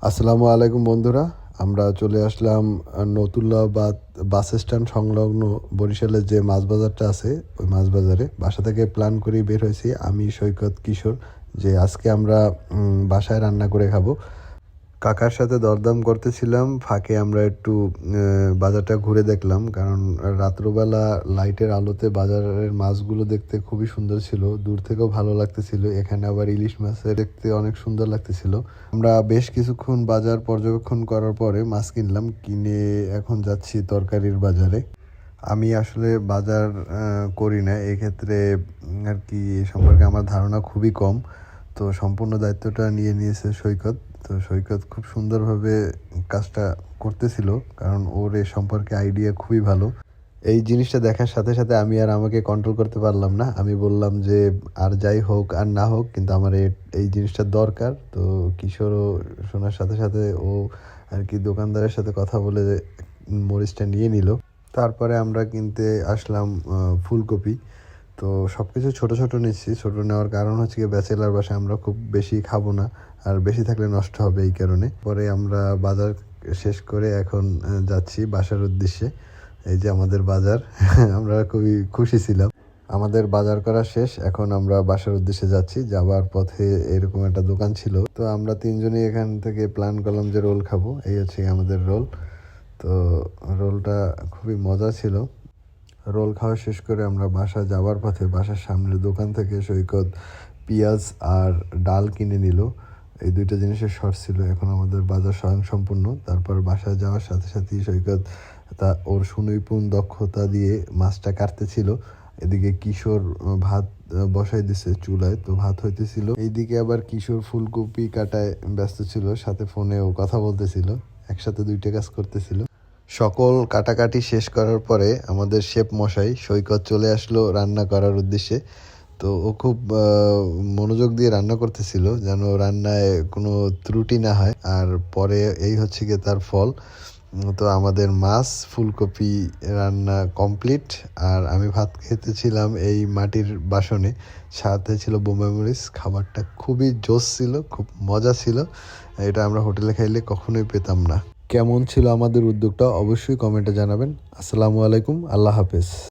আসসালামু আলাইকুম বন্ধুরা, আমরা চলে আসলাম নতুল্লাবাদ বাস স্ট্যান্ড সংলগ্ন বরিশালের যে মাছ বাজারটা আছে ওই মাছ বাজারে। বাসা থেকে প্ল্যান করে বের হয়েছি আমি, সৈকত, কিশোর, যে আজকে আমরা বাসায় রান্না করে খাবো। কাকার সাথে দরদাম করতেছিলাম, ফাঁকে আমরা একটু বাজারটা ঘুরে দেখলাম, কারণ রাত্রবেলা লাইটের আলোতে বাজারের মাছগুলো দেখতে খুবই সুন্দর ছিল, দূর থেকেও ভালো লাগতেছিল। এখানে আবার ইলিশ মাছের দেখতে অনেক সুন্দর লাগতেছিল। আমরা বেশ কিছুক্ষণ বাজার পর্যবেক্ষণ করার পরে মাছ কিনলাম, কিনে এখন যাচ্ছি তরকারির বাজারে। আমি আসলে বাজার করি না, এক্ষেত্রে আর কি এ সম্পর্কে আমার ধারণা খুবই কম। তো সম্পূর্ণ দায়িত্বটা নিয়ে নিয়েছে সৈকত। তো সৈকত খুব সুন্দরভাবে কাজটা করতেছিল, কারণ ওর এ সম্পর্কে আইডিয়া খুবই ভালো। এই জিনিসটা দেখার সাথে সাথে আমি আর আমাকে কন্ট্রোল করতে পারলাম না। আমি বললাম যে আর যাই হোক আর না হোক, কিন্তু আমার এই জিনিসটা দরকার। তো কিশোরও শোনার সাথে সাথে ও আর কি দোকানদারের সাথে কথা বলে মরিচটা নিয়ে নিল। তারপরে আমরা কিনতে আসলাম ফুলকপি। তো সব কিছু ছোটো ছোটো নিচ্ছি। ছোটো নেওয়ার কারণ হচ্ছে কি, ব্যাচেলার বাসায় আমরা খুব বেশি খাবো না, আর বেশি থাকলে নষ্ট হবে, এই কারণে। পরে আমরা বাজার শেষ করে এখন যাচ্ছি বাসার উদ্দেশ্যে। এই যে আমাদের বাজার আমরা খুবই খুশি ছিলাম। আমাদের বাজার করা শেষ, এখন আমরা বাসার উদ্দেশ্যে যাচ্ছি। যাবার পথে এরকম একটা দোকান ছিল, তো আমরা তিনজনই এখান থেকে প্ল্যান করলাম যে রোল খাবো। এই হচ্ছে আমাদের রোল। তো রোলটা খুবই মজা ছিল। রোল খাওয়া শেষ করে আমরা বাসা যাওয়ার পথে বাসার সামনের দোকান থেকে সৈকত পেঁয়াজ আর ডাল কিনে নিল। এই দুইটা জিনিসের শর্ট ছিল। এখন আমাদের বাজার স্বয়ং সম্পূর্ণ। তারপর বাসায় যাওয়ার সাথে সাথেই সৈকত ওর সুনিপুণ দক্ষতা দিয়ে মাছটা কাটতেছিল। এদিকে কিশোর ভাত বসাই দিছে চুলায়, তো ভাত হইতেছিল। এইদিকে আবার কিশোর ফুলকপি কাটায় ব্যস্ত ছিল, সাথে ফোনেও কথা বলতেছিল, একসাথে দুইটা কাজ করতেছিল। সকল কাটাকাটি শেষ করার পরে আমাদের শেফ মশাই সৈকত চলে আসলো রান্না করার উদ্দেশ্যে। তো ও খুব মনোযোগ দিয়ে রান্না করতেছিল, যেন রান্নায় কোনো ত্রুটি না হয়। আর পরে এই হচ্ছে গিয়ে তার ফল। তো আমাদের মাছ ফুলকপি রান্না কমপ্লিট। আর আমি ভাত খেতেছিলাম এই মাটির বাসনে, সাথে ছিল বোম্বাই মরিচ। খাবারটা খুবই জোস ছিল, খুব মজা ছিল। এটা আমরা হোটেলে খাইলে কখনোই পেতাম না। কেমন ছিল আমাদের উদ্যোগটা অবশ্যই কমেন্টে জানাবেন। আসসালামু আলাইকুম, আল্লাহ হাফেজ।